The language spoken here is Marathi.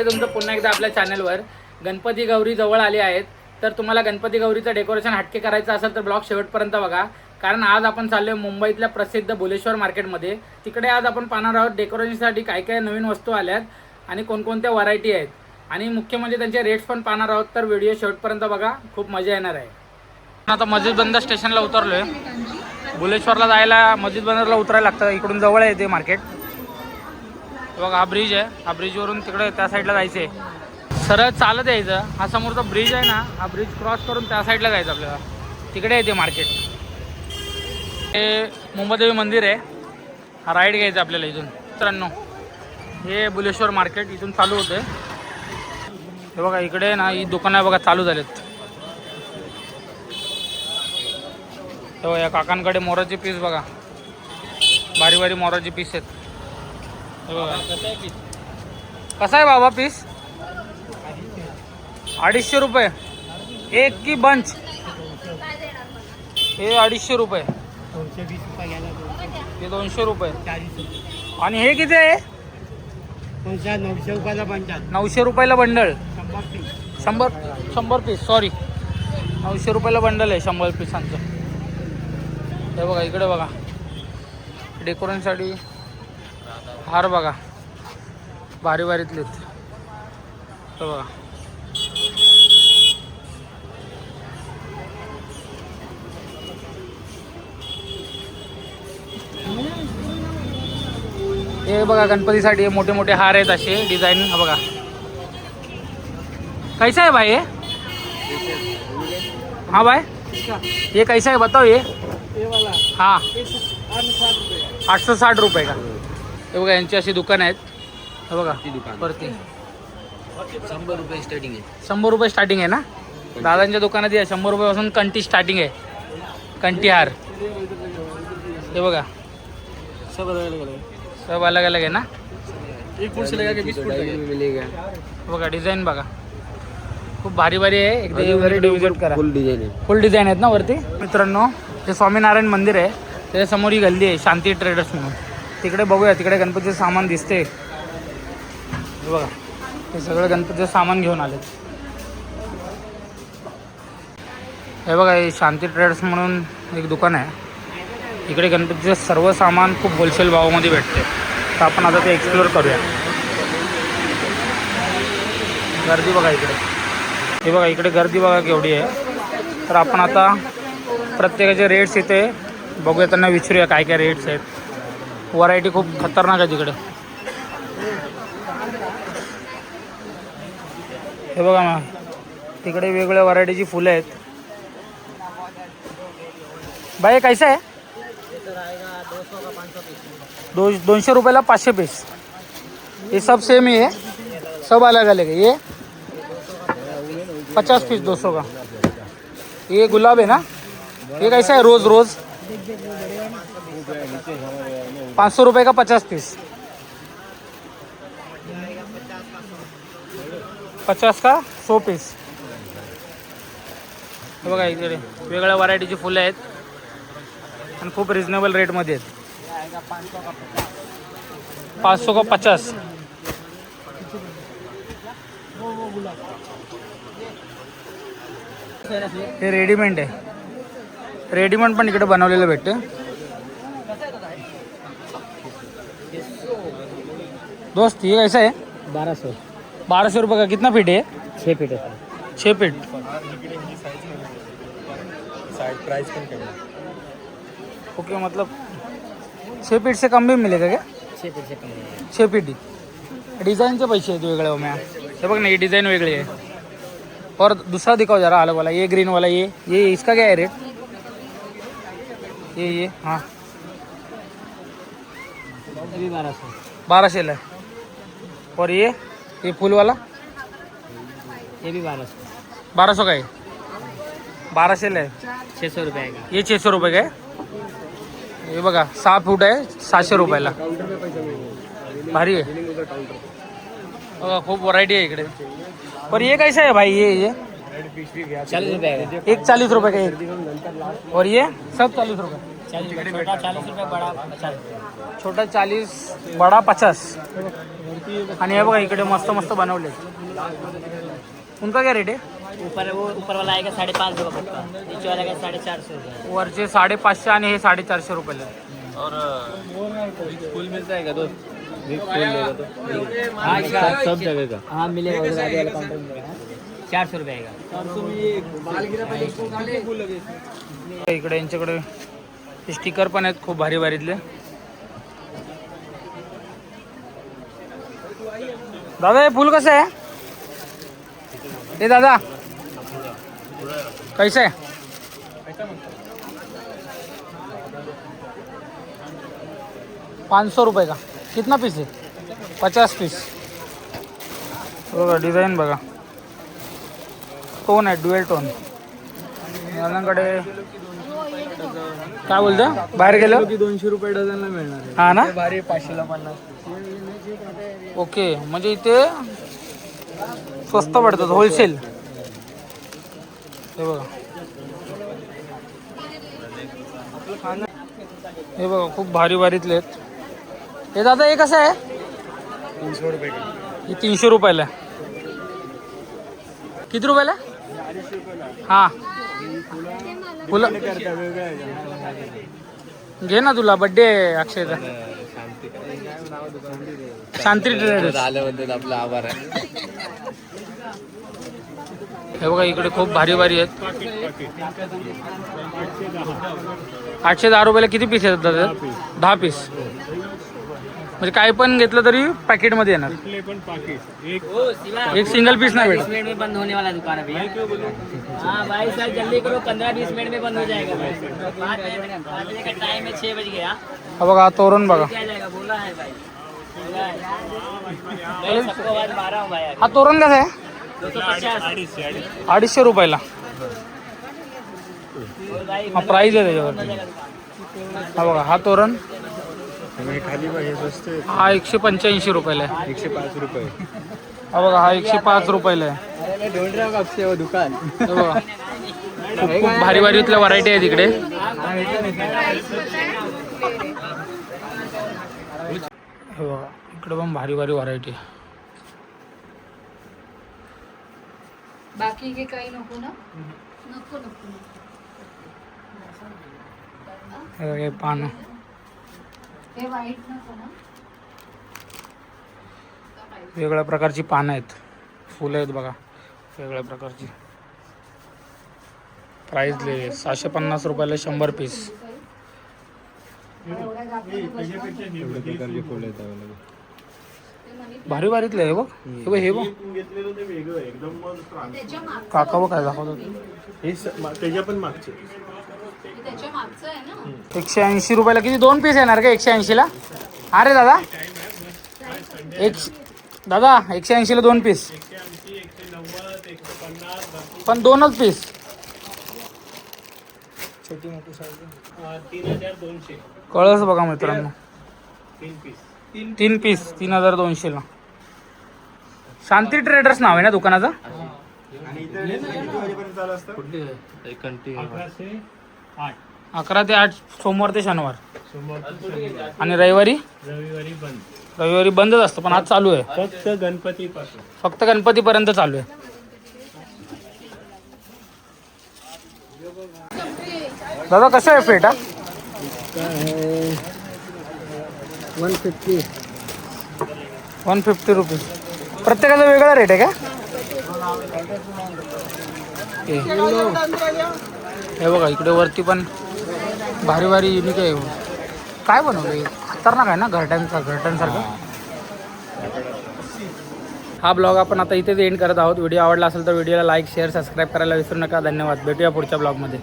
आहे तुमचं पुन्हा एकदा आपल्या चॅनलवर। गणपती गौरी जवळ आली आहेत, तर तुम्हाला गणपती गौरीचं डेकोरेशन हटके करायचं असेल तर ब्लॉग शेवटपर्यंत बघा, कारण आज आपण चाललोय मुंबईतल्या प्रसिद्ध भुलेश्वर मार्केटमध्ये। तिकडे आज आपण पाहणार आहोत डेकोरेशनसाठी काय काय नवीन वस्तू आल्यात आणि कोणकोणत्या व्हरायटी आहेत, आणि मुख्य म्हणजे त्यांचे रेट्स पण पाहणार आहोत। तर व्हिडिओ शेवटपर्यंत बघा, खूप मजा येणार आहे। आता मस्जिद बंदर स्टेशनला उतरलोय। भुलेश्वरला जायला मस्जिद बंदरला उतरायला लागतं, इकडून जवळ आहे ते मार्केट। बघा हा ब्रिज आहे, हा ब्रिजवरून तिकडे त्या साईडला जायचं आहे, सरळ चालत यायचं। हा समोरचा ब्रिज आहे ना, हा ब्रिज क्रॉस करून त्या साईडला जायचं आपल्याला, तिकडे आहे ते मार्केट। हे मुंबादेवी मंदिर आहे, हा राईड घ्यायचा आपल्याला इथून। मित्रांनो हे भुलेश्वर मार्केट इथून चालू होते। हे बघा इकडे ना ही दुकानं बघा चालू झालेत। तेव्हा या काकांकडे मोराचे पीस बघा, भारी भारी मोराचे पीस आहेत। कसा आहे बाबा पीस? 250 रुपये एक की बंच? हे 250 रुपये, हे 200 रुपये, आणि हे किती आहे? 900 रुपयाला बंच, 900 रुपयाला बंडल, 100 पीस, सॉरी 900 रुपयाला बंडल आहे 100 पीसांचं। हे बघा इकडे बघा डेकोरेशनसाठी हार बघा, भारी भारीतलेत। हे बघा हे बघा गणपतीसाठी मोठे मोठे हार आहेत असे डिझाइन। हा बघा कैसा है भाई ये? हाँ भाई ये कैसा है बताओ ये वाला हाँ 860 रुपये 860 रुपये का। हे बघा यांची अशी दुकान आहेत। हे बघा वरती 100 रुपये स्टार्टिंग आहे, 100 रुपये स्टार्टिंग आहे ना दादांच्या दुकानात? 100 रुपयापासून कंटी स्टार्टिंग आहे, कंटी हार। हे बघा सब अलग अलग है, सब अलग अलग आहे ना। एक फुट से लगा के 20 फुट तक मिलेगा। बघा डिझाईन बघा, खूप भारी भारी आहे। एकदा विजिट करा, फुल डिजाइन है। फुल डिझाईन आहेत ना वरती। मित्रांनो हे स्वामीनारायण मंदिर आहे, त्याच्या समोर ही गल्ली आहे शांती ट्रेडर्स म्हणून, तिकडे बघूया। तिकडे गणपतीचं सामान दिसते, हे बघा हे सगळं गणपतीचं सामान घेऊन आले। हे बघा हे शांती ट्रेडर्स म्हणून एक दुकान आहे, इकडे गणपतीचं सर्व सामान खूप होलसेल भावामध्ये भेटते। तर आपण आता ते एक्सप्लोअर करूया। गर्दी बघा इकडे, हे बघा इकडे गर्दी बघा केवढी आहे। तर आपण आता प्रत्येकाचे रेट्स इथे बघूया, त्यांना विचारूया काय काय रेट्स आहेत। व्हरायटी खूप खतरनाक आहे तिकडे। हे बघा ना तिकडे वेगवेगळ्या व्हरायटीची फुलं आहेत। भाई कैसा है? 200 रुपयाला 500 पीस। ये सब सेम ही है, सब अलग अलग है। ये 50 पीस 200 का। ये गुलाब है ना, ये कैसा है? रोज रोज 500 रुपये का 50 पीस, 50 का 100 पीस। हे बघा इकडे वेगळ्या व्हरायटीची फुलं आहेत आणि खूप रिजनेबल रेटमध्ये आहेत। 500 का 50। हे रेडीमेड आहे, रेडीमेड पण इकडे बनवलेलं भेटते। दोस्त ये कैसा है? 1200 रुपये का। कितना फीट है? 6 फीट है, 6 फीट। प्राइस कम करेंगे। ओके, मतलब 6 फीट से कम भी मिलेगा क्या? 6 फीट से कम है। 6 फीट ही डिज़ाइनचे पैसे आहेत वेगळे म्या। हे बघ ना ये डिज़ाइन वेगळी आहे। और दूसरा दिखाओ जरा अलग वाला, ये ग्रीन वाला, ये इसका क्या है रेट? ये हाँ 1200 है। और ये फूल वाला ये भी 1200 का है, 1200 है। 600 रुपये का। ये 600 रुपये का आहे। हे बघा 6 फूट आहे 700 रुपयाला, भारी आहे। बघा खूप व्हरायटी आहे इकडे। पर ये कैसा है भाई? ये 40 रुपये का। एक 40 रुपये का एक। और ये सब 40 रुपये। छोटा 40 रुपये बड़ा 50 रुपये छोटा 40 बडा 50. आणि हे बघा इकडे मस्त मस्त बनवले. उनका क्या रेट है? ऊपर वाला आएगा 550 रुपये पक्का, नीचे वाला आएगा 450 रुपये. वरचे 550 आणि हे 450 रुपये. और फूल मिलता है क्या दोस्त? हाँ सब जगह का हाँ मिलेगा उधर आगे वाला काउंटर में मिलेगा. 400 रुपये आएगा. इकडे यांच्याकडे स्टिकर पण आहेत खूप भारी भारीतले. दादा हे फूल कसं आहे? हे दादा कैसे आहे? 500 रुपये का. कितना पीस है? 50 पीस. बघा डिझाईन बघा. टोन आहे ड्युएल टोन. यांच्याकडे काय बोलतो बाहेर गेलो की 200 रुपये डझनला मिळणार आहे. हा ना. भारी 500ला 50. ओके म्हणजे इथे स्वस्त पडतात होलसेल. हे बघा हे बघा खूप भारी भारीतले आहेत. हे दादा हे कसं आहे? 300 रुपये का. हे 300 रुपयाला. किती रुपयाला? हां फुलं करता वेगळं आहे घे ना तुला बड्डे अक्षयचा. शांती ट्रेडर्स. आल्याबद्दल आपला आभार आहे. हे बघा इकडे खूप भारी भारी आहेत. 810 रुपयाला किती पीस येतात दादा? 10 पीस. म्हणजे काय पण घेतलं तरी पॅकेटमध्ये येणार. एक सिंगल पीस नाही 20 भेटत. मिनट में बंद होने वाला दुकान है भैया. हाँ भाई सर जल्दी करो, 15-20 मिनट में बंद हो जाएगा भाई. 5 बजे का टाइम है, 6 बज गया. हा बघा तोरण बघा. क्या जाएगा बोला है भाई. बोला है. मैं सबको आवाज मारा हूँ भाई. हा तोरण कसं आहे? 250. 250 रुपयाला. और भाई हा प्राईज आहे त्याच्यावर. हा बघा हा तोरण खाली हे स्वस्त आहे. हा 185 रुपयाला आहे. 105 रुपये. हा बघा हा 105 रुपयाला आहे. अरे ढूंढ रहा हूँ अक्षय वो दुकान. हे बघा खूप खूप भारी भारीतल्या व्हरायटी आहे तिकडे. हे बघा इकडे पण भारी भारी व्हरायटी आहे. बाकी के काही नको ना. नको नको हे बघा, हे पानं हे वाईट नको ना. वेगळ्या प्रकारची पानं आहेत. फुलं आहेत बघा वेगळ्या प्रकारची. प्राईस लिहिले 750 रुपयाला 100 पीस. एवढ्या गावामध्ये प्रकारचे फुलं आहेत available. भारी भारीतले आहे बघ. हे बघ हे बघ त्याच्या मागचं काका बघ काय दाखवतात. त्याच्या पण मागचे त्याच्या मागचं आहे ना. 180 रुपयाला किती 2 पीस येणार का 180 ला? अरे दादा दादा 180 ला 2 पीस. पण 2च पीस. छोटी मोठी साईज 3200. कळस बघा मित्रांनो 3 पीस 3200 ला. शांती ट्रेडर्स नाव आहे ना दुकानाचं. 11 ते 8 सोमवार ते शनिवार. आणि रविवारी बंदच असतं पण आज चालू आहे. फक्त गणपतीपर्यंत चालू आहे. दादा कसं आहे फेटा? 150 रुपीज. प्रत्येकाचा वेगळा रेट आहे का? हे बघा इकडे वरती पण भारी भारी युनिक आहे. काय बनवलं खतरनाक आहे ना घरट्यांसारखं. हा ब्लॉग आपण आता इथेच एंड करत आहोत. व्हिडिओ आवडला असेल तर व्हिडिओला लाईक शेअर सबस्क्राईब करायला विसरू नका. धन्यवाद. भेटूया पुढच्या ब्लॉगमध्ये.